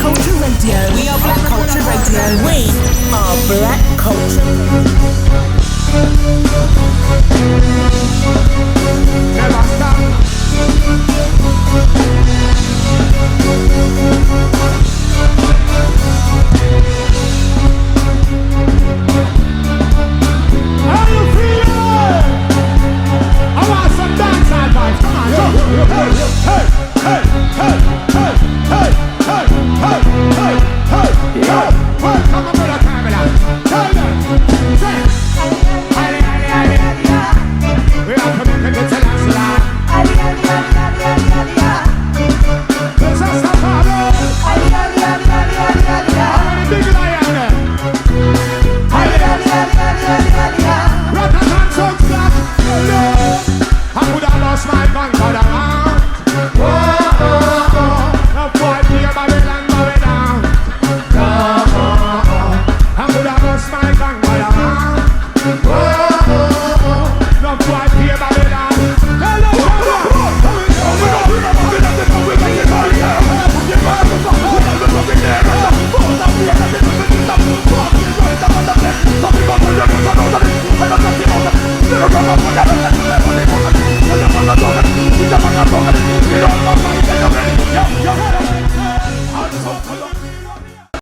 Culture Radio. We are Black Culture Radio. We are Black Culture. Never stop. How you feeling? I want some dance advice. Come on, jump. Hey, hey, hey, hey, hey, hey, hey, hey, hey, hey. Welcome to the Camera. Tell them. Say. We are coming to the last. This is the father. How many big lion there? Rock and songs black. I could have lost my gun for the round. Oh, oh, oh. The boy here Babylon going down. Oh, oh, oh. I could have lost my gun for the round. Oh, oh, oh. The boy here Babylon. Hello,